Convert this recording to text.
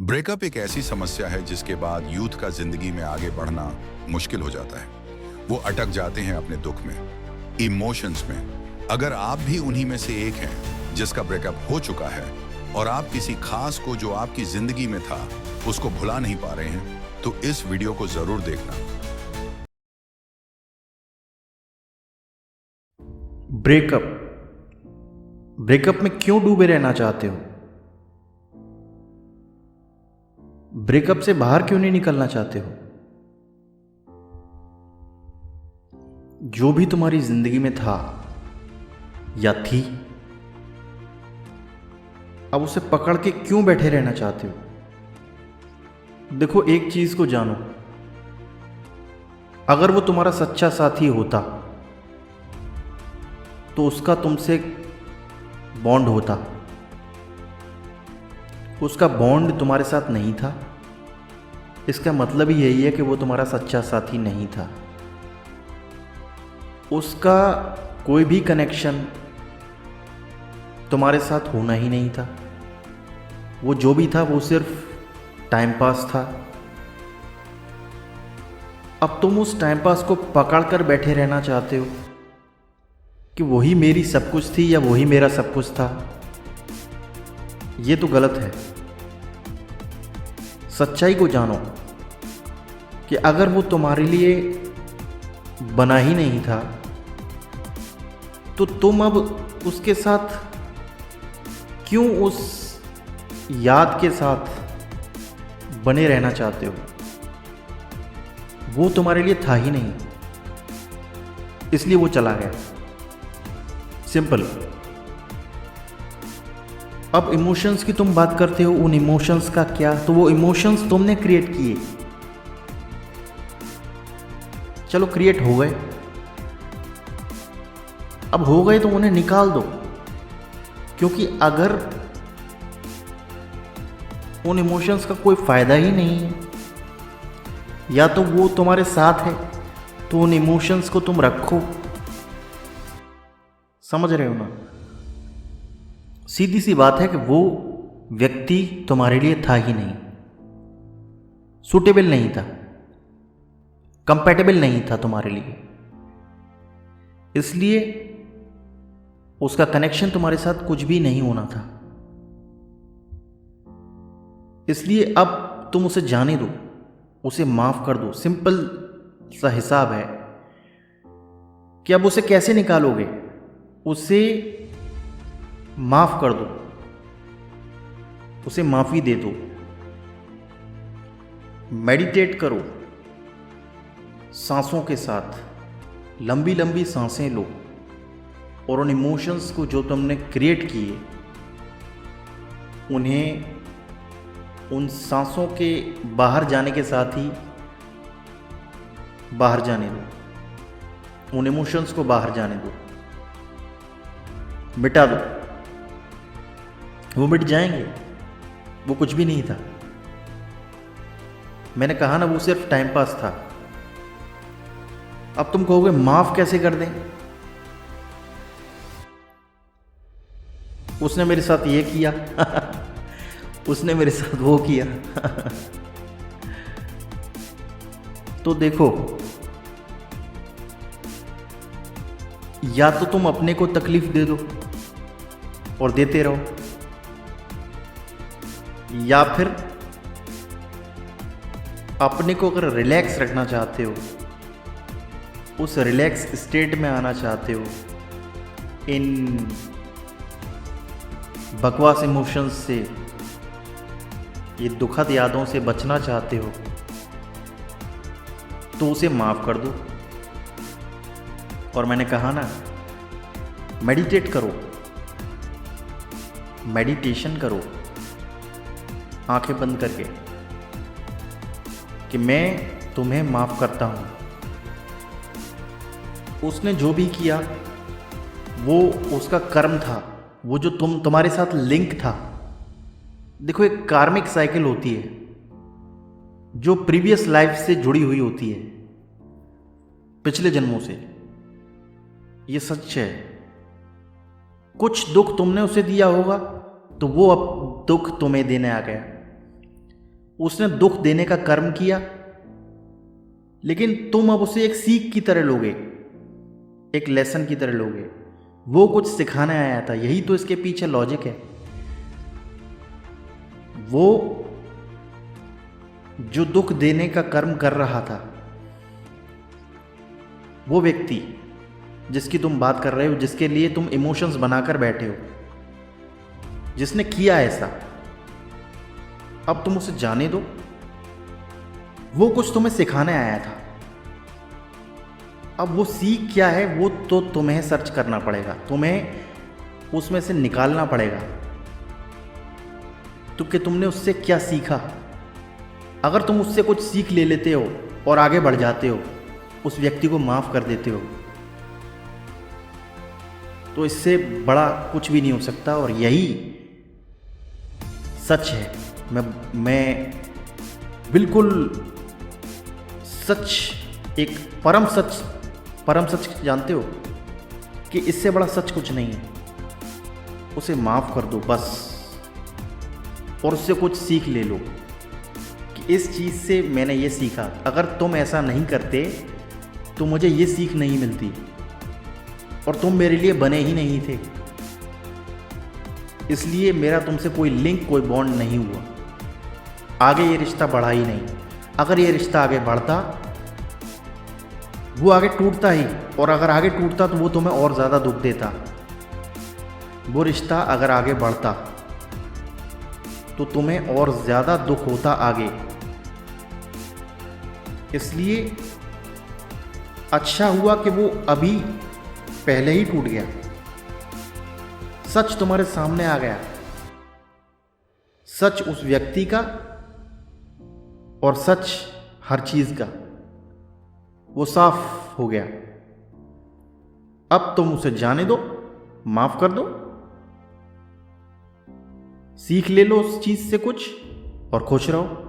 Breakup एक ऐसी समस्या है जिसके बाद यूथ का जिंदगी में आगे बढ़ना मुश्किल हो जाता है। वो अटक जाते हैं अपने दुख में, इमोशंस में। अगर आप भी उन्हीं में से एक हैं जिसका ब्रेकअप हो चुका है और आप किसी खास को जो आपकी जिंदगी में था उसको भुला नहीं पा रहे हैं, तो इस वीडियो को जरूर देखना। ब्रेकअप में क्यों डूबे रहना चाहते हो? ब्रेकअप से बाहर क्यों नहीं निकलना चाहते हो? जो भी तुम्हारी जिंदगी में था या थी, अब उसे पकड़ के क्यों बैठे रहना चाहते हो? देखो, एक चीज को जानो, अगर वो तुम्हारा सच्चा साथी होता तो उसका तुमसे बॉन्ड होता। उसका बॉन्ड तुम्हारे साथ नहीं था, इसका मतलब ही यही है कि वो तुम्हारा सच्चा साथी नहीं था। उसका कोई भी कनेक्शन तुम्हारे साथ होना ही नहीं था। वो जो भी था वो सिर्फ टाइम पास था। अब तुम उस टाइम पास को पकड़ कर बैठे रहना चाहते हो कि वही मेरी सब कुछ थी या वही मेरा सब कुछ था। ये तो गलत है। सच्चाई को जानो कि अगर वो तुम्हारे लिए बना ही नहीं था तो तुम अब उसके साथ क्यों उस याद के साथ बने रहना चाहते हो? वो तुम्हारे लिए था ही नहीं, इसलिए वो चला गया। सिंपल। अब इमोशंस की तुम बात करते हो, उन इमोशंस का क्या? तो वो इमोशंस तुमने क्रिएट किए। चलो, क्रिएट हो गए, अब हो गए तो उन्हें निकाल दो। क्योंकि अगर उन इमोशंस का कोई फायदा ही नहीं है, या तो वो तुम्हारे साथ है तो उन इमोशंस को तुम रखो। समझ रहे हो ना? सीधी सी बात है कि वो व्यक्ति तुम्हारे लिए था ही नहीं, सूटेबल नहीं था, कंपैटिबल नहीं था तुम्हारे लिए। इसलिए उसका कनेक्शन तुम्हारे साथ कुछ भी नहीं होना था। इसलिए अब तुम उसे जाने दो, उसे माफ कर दो। सिंपल सा हिसाब है कि अब उसे कैसे निकालोगे। उसे माफ कर दो, उसे माफी दे दो, मेडिटेट करो, सांसों के साथ लंबी लंबी सांसें लो और उन इमोशंस को जो तुमने क्रिएट किए उन्हें उन सांसों के बाहर जाने के साथ ही बाहर जाने दो। उन इमोशंस को बाहर जाने दो, मिटा दो। वो मिट जाएंगे, वो कुछ भी नहीं था। मैंने कहा ना, वो सिर्फ टाइम पास था। अब तुम कहोगे माफ कैसे कर दें? उसने मेरे साथ ये किया उसने मेरे साथ वो किया तो देखो, या तो तुम अपने को तकलीफ दे दो और देते रहो, या फिर अपने को अगर रिलैक्स रखना चाहते हो, उस रिलैक्स स्टेट में आना चाहते हो, इन बकवास इमोशंस से, ये दुखद यादों से बचना चाहते हो, तो उसे माफ कर दो। और मैंने कहा ना, मेडिटेट करो, मेडिटेशन करो आंखें बंद करके कि मैं तुम्हें माफ करता हूं। उसने जो भी किया वो उसका कर्म था, वो जो तुम्हारे साथ लिंक था। देखो, एक कार्मिक साइकिल होती है जो प्रीवियस लाइफ से जुड़ी हुई होती है, पिछले जन्मों से। ये सच है। कुछ दुख तुमने उसे दिया होगा तो वो अब दुख तुम्हें देने आ गया। उसने दुख देने का कर्म किया, लेकिन तुम अब उसे एक सीख की तरह लोगे, एक लेसन की तरह लोगे। वो कुछ सिखाने आया था, यही तो इसके पीछे लॉजिक है। वो जो दुख देने का कर्म कर रहा था, वो व्यक्ति जिसकी तुम बात कर रहे हो, जिसके लिए तुम इमोशंस बनाकर बैठे हो, जिसने किया ऐसा, अब तुम उसे जाने दो। वो कुछ तुम्हें सिखाने आया था। अब वो सीख क्या है वो तो तुम्हें सर्च करना पड़ेगा, तुम्हें उसमें से निकालना पड़ेगा तो कि तुमने उससे क्या सीखा। अगर तुम उससे कुछ सीख ले लेते हो और आगे बढ़ जाते हो, उस व्यक्ति को माफ कर देते हो, तो इससे बड़ा कुछ भी नहीं हो सकता। और यही सच है। मैं बिल्कुल सच, एक परम सच जानते हो कि इससे बड़ा सच कुछ नहीं है। उसे माफ कर दो बस, और उससे कुछ सीख ले लो कि इस चीज़ से मैंने ये सीखा, अगर तुम ऐसा नहीं करते तो मुझे ये सीख नहीं मिलती और तुम मेरे लिए बने ही नहीं थे, इसलिए मेरा तुमसे कोई लिंक, कोई बॉन्ड नहीं हुआ। आगे ये रिश्ता बढ़ा ही नहीं। अगर ये रिश्ता आगे बढ़ता, वो आगे टूटता ही, और अगर आगे टूटता तो वो तुम्हें और ज़्यादा दुख देता। वो रिश्ता अगर आगे बढ़ता तो तुम्हें और ज़्यादा दुख होता आगे। इसलिए अच्छा हुआ कि वो अभी पहले ही टूट गया। सच तुम्हारे सामने आ गया, सच उस व्यक्ति का और सच हर चीज का, वो साफ हो गया। अब तुम उसे जाने दो, माफ कर दो, सीख ले लो उस चीज से कुछ और खुश रहो।